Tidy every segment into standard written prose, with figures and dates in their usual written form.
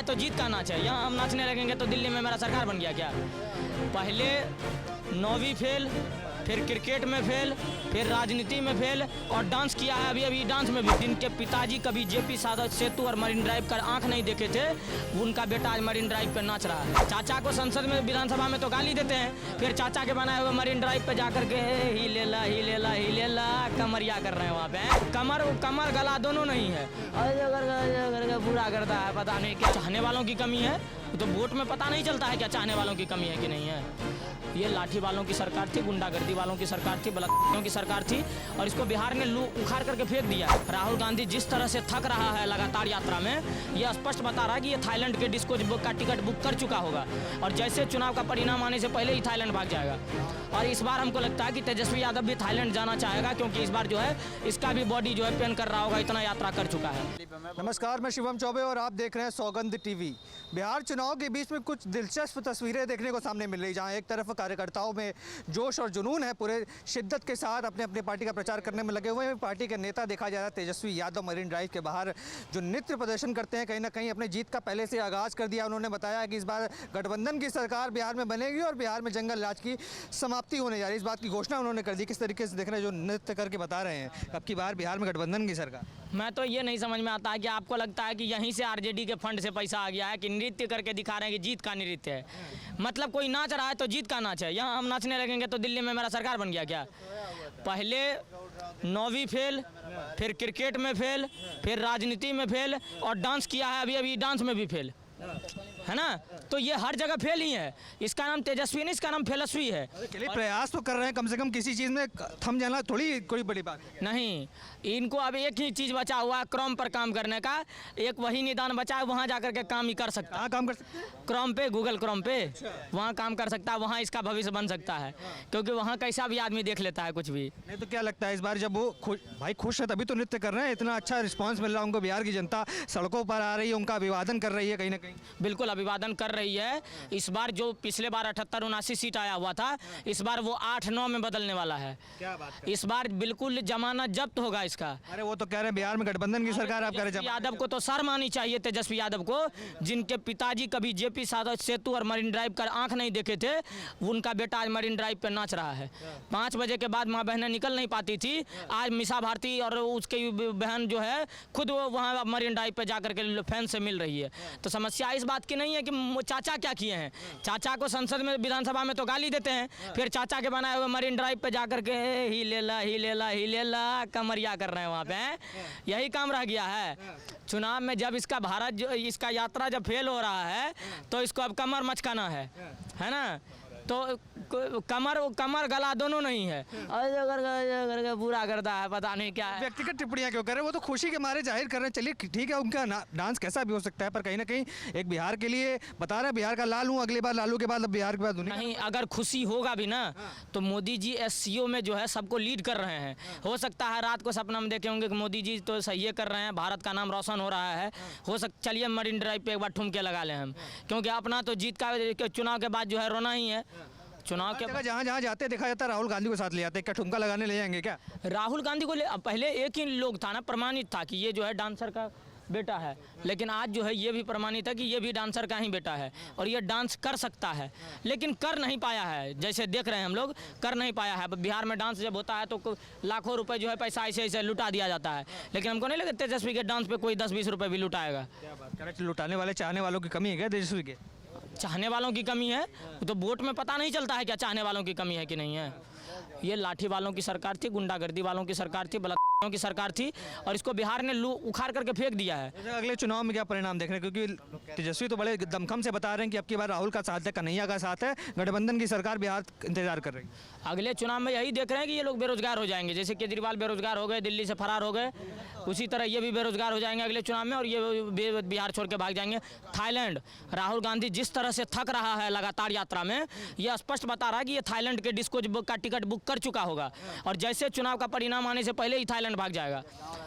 है तो जीत का नाच है। यहाँ हम नाचने लगेंगे तो दिल्ली में मेरा सरकार बन गया क्या? पहले 9वीं फेल, फिर क्रिकेट में फेल, फिर राजनीति में फेल और डांस किया है अभी डांस में भी। जिनके पिताजी कभी जेपी सादत सेतु और मरीन ड्राइव का आंख नहीं देखे थे, उनका बेटा आज मरीन ड्राइव पे नाच रहा है। चाचा को संसद में विधानसभा में तो गाली देते हैं, फिर चाचा के बनाए हुए मरीन ड्राइव पे जाकर के ही ले ला कमरिया कर रहे हैं वहाँ पे। कमर गला दोनों नहीं है, बुरा करता है। पता नहीं क्या चाहने वालों की कमी है, तो वोट में पता नहीं चलता है क्या चाहने वालों की कमी है कि नहीं है। ये लाठी वालों की सरकार थी, गुंडागर्दी वालों की सरकार थी, बलात्कारियों की सरकार थी और इसको बिहार ने उखाड़ करके फेंक दिया। राहुल गांधी जिस तरह से थक रहा है लगातार यात्रा में, यह स्पष्ट बता रहा है कि ये थाईलैंड के डिस्को का टिकट बुक कर चुका होगा और जैसे चुनाव का परिणाम आने से पहले ही थाईलैंड भाग जाएगा। और इस बार हमको लगता है कि तेजस्वी यादव भी थाईलैंड जाना चाहेगा, क्योंकि इस बार जो है इसका भी बॉडी जो है पेन कर रहा होगा, इतना यात्रा कर चुका है। नमस्कार, मैं शिवम चौबे और आप देख रहे हैं सौगंध टीवी। बिहार चुनाव के बीच में कुछ दिलचस्प तस्वीरें देखने को सामने मिल रही, जहां एक तरफ कार्यकर्ताओं में जोश और जुनून है, पूरे शिद्दत के साथ अपने अपने पार्टी का प्रचार करने में लगे हुए हैं। पार्टी के नेता देखा जा रहा है तेजस्वी यादव मरीन ड्राइव के बाहर जो नृत्य प्रदर्शन करते हैं, कहीं ना कहीं अपने जीत का पहले से आगाज़ कर दिया। उन्होंने बताया कि इस बार गठबंधन की सरकार बिहार में बनेगी और बिहार में जंगल राज की समाप्ति होने जा रही है। इस बात की घोषणा उन्होंने कर दी। किस तरीके से देख रहे हैं जो नृत्य करके बता रहे हैं अब की बार बिहार में गठबंधन की सरकार? मैं तो ये नहीं समझ में आता है कि आपको लगता है कि यहीं से आरजेडी के फंड से पैसा आ गया है कि नृत्य करके दिखा रहे हैं कि जीत का नृत्य है। मतलब कोई नाच रहा है तो जीत का नाच है। यहाँ हम नाचने लगेंगे तो दिल्ली में मेरा सरकार बन गया क्या? पहले 9वीं फेल, फिर क्रिकेट में फेल, फिर राजनीति में फेल और डांस किया है अभी डांस में भी फेल, है ना? तो ये हर जगह फेल ही है। इसका नाम तेजस्वी नहीं, इसका नाम फेलस्वी है। प्रयास तो कर रहे हैं, कम से कम किसी चीज़ में थम जाना थोड़ी कोई बड़ी बात नहीं। इनको अब एक ही चीज़ बचा हुआ है, क्रॉम पर काम करने का। एक वही निदान बचा है, वहाँ जाकर के काम ही कर सकता है। काम कर सकते हैं क्रॉम पे, गूगल क्रॉम पे वहाँ काम कर सकता है, वहाँ इसका भविष्य बन सकता है, क्योंकि वहाँ कैसा भी आदमी देख लेता है कुछ भी। नहीं तो क्या लगता है इस बार जब वो खुश है तभी तो नृत्य कर रहे हैं? इतना अच्छा रिस्पांस मिल रहा है उनको, बिहार की जनता सड़कों पर आ रही है, उनका अभिवादन कर रही है कहीं ना कहीं। बिल्कुल अभिवादन कर रही है। इस बार जो पिछले बार 78-79 सीट आया हुआ था, इस बार वो 8-9 में बदलने वाला है। क्या बात है? इस बार बिल्कुल जमानत जब्त होगा इसका। अरे वो तो कह रहे हैं बिहार में गठबंधन की सरकार, आप कह रहे हैं यादव को तो शर्म आनी चाहिए, तेजस्वी यादव को, जिनके पिताजी कभी जेपी सादत सेतु और मरीन ड्राइव का आंख नहीं देखे थे, उनका बेटा आज मरीन ड्राइव पे नाच रहा है। 5 बजे के बाद माँ बहनें निकल नहीं पाती थी, आज मिसा भारती और उसकी बहन जो है खुद वहाँ मरीन ड्राइव पे जाकर के फैन से मिल रही है। तो समस्या इस बात की नहीं है कि चाचा क्या किए हैं। चाचा को संसद में विधानसभा में तो गाली देते हैं, फिर चाचा के बनाए हुए मरीन ड्राइव पे जाकर के ही ले ला कमरिया कर रहे हैं वहाँ पे। यही काम रह गया है। चुनाव में जब इसका भारत जो इसका यात्रा जब फेल हो रहा है तो इसको अब कमर मचकाना है ना? तो कमर गला दोनों नहीं है, करके बुरा करता है। पता नहीं क्या है। व्यक्तिगत टिप्पणियां क्यों कर रहे हैं? वो तो खुशी के मारे जाहिर कर रहे हैं। चलिए ठीक है, उनका डांस कैसा भी हो सकता है, पर कहीं ना कहीं एक बिहार के लिए बता रहे हैं बिहार का लाल हूँ, अगली बार लालू के बाद अब बिहार के बाद नहीं। अगर खुशी होगा भी ना तो मोदी जी SCO में जो है सबको लीड कर रहे हैं। हो सकता है रात को सपना में देखे होंगे कि मोदी जी तो सही कर रहे हैं, भारत का नाम रोशन हो रहा है। चलिए मरीन ड्राइव पे एक बार ठुमके लगा लें हम, क्योंकि अपना तो जीत का चुनाव के बाद जो है रोना ही है। चुनाव के जहाँ जहाँ जाते देखा जाता है राहुल गांधी को साथ ले जाते हैं, क्या ठुमका लगाने ले जाएंगे क्या? राहुल गांधी को पहले एक ही लोग था ना, प्रमाणित था कि ये जो है डांसर का बेटा है, लेकिन आज जो है ये भी प्रमाणित है कि ये भी डांसर का ही बेटा है और ये डांस कर सकता है, लेकिन कर नहीं पाया है। जैसे देख रहे हैं हम लोग, कर नहीं पाया है। बिहार में डांस जब होता है तो लाखों रुपए जो है पैसा ऐसे लुटा दिया जाता है, लेकिन हमको नहीं लगता तेजस्वी के डांस पे कोई 10-20 रुपए भी लुटाएगा। क्या बात कर रहे हैं? लुटाने वाले चाहने वालों की कमी है क्या तेजस्वी के? चाहने वालों की कमी है तो वोट में पता नहीं चलता है क्या चाहने वालों की कमी है कि नहीं है। ये लाठी वालों की सरकार थी, गुंडागर्दी वालों की सरकार थी, बलात्कारियों की सरकार थी और इसको बिहार ने उखाड़ करके फेंक दिया है। अगले चुनाव में क्या परिणाम देख रहे हैं? क्योंकि तेजस्वी तो बड़े दमखम से बता रहे हैं कि अब की बार राहुल का साथ है, कन्हैया का साथ है, गठबंधन की सरकार बिहार इंतजार कर रही है। अगले चुनाव में यही देख रहे हैं कि ये लोग बेरोजगार हो जाएंगे। जैसे केजरीवाल बेरोजगार हो गए, दिल्ली से फरार हो गए, उसी तरह ये भी बेरोजगार हो जाएंगे अगले चुनाव में और ये बिहार छोड़ के भाग जाएंगे थाईलैंड। राहुल गांधी जिस तरह से थक रहा है लगातार यात्रा में, यह स्पष्ट बता रहा है कि ये थाईलैंड के डिस्को का टिकट बुक कर चुका होगा और जैसे चुनाव का परिणाम आने से पहले ही थाईलैंड थाईलैंड भाग जाएगा।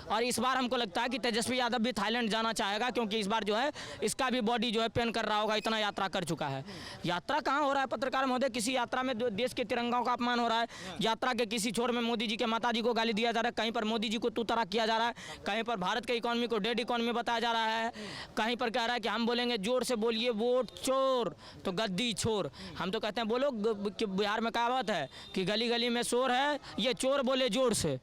और इस बार हमको लगता है कि तेजस्वी यादव भी थाईलैंड जाना चाहेगा, क्योंकि इस बार जो है इसका भी बॉडी जो है पेन कर रहा होगा, इतना यात्रा कर चुका है। यात्रा कहाँ हो रहा है पत्रकार महोदय? किसी यात्रा में देश के तिरंगाओं का अपमान हो रहा है, यात्रा के किसी छोर में मोदी जी के माता जी को गाली दिया जा रहा है, कहीं पर मोदी जी को तू तराक किया जा रहा है, कहीं पर भारत के इकोनॉमी को डेड इकोनॉमी बताया जा रहा है, कहीं पर कह रहा है कि हम बोलेंगे जोर से बोलिए वोट चोर तो गद्दी छोर। हम तो कहते हैं बोलो कि बिहार में कहावत है कि गली गली में शोर है, ये चोर बोले जोर से।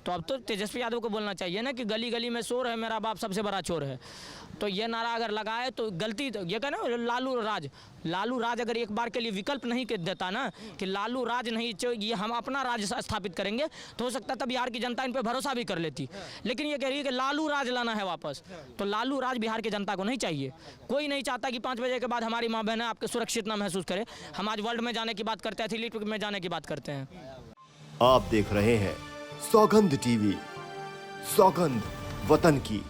तो अब तो तेजस्वी यादव को बोलना चाहिए ना कि गली गली में शोर है, मेरा बाप सबसे बड़ा चोर है। तो ये नारा अगर लगाए तो गलती, तो ये कहना लालू राज अगर एक बार के लिए विकल्प नहीं देता ना कि लालू राज नहीं, ये हम अपना राज स्थापित करेंगे, तो हो सकता था बिहार की जनता इन पे भरोसा भी कर लेती। लेकिन ये कह रही है कि लालू राज लाना है वापस, तो लालू राज बिहार की जनता को नहीं चाहिए। कोई नहीं चाहता कि 5 बजे के बाद हमारी माँ बहनें आपके सुरक्षित ना महसूस करें। हम आज वर्ल्ड में जाने की बात करते हैं, एथलीट में जाने की बात करते हैं। आप देख रहे हैं सौगंध टीवी, सौगंध वतन की।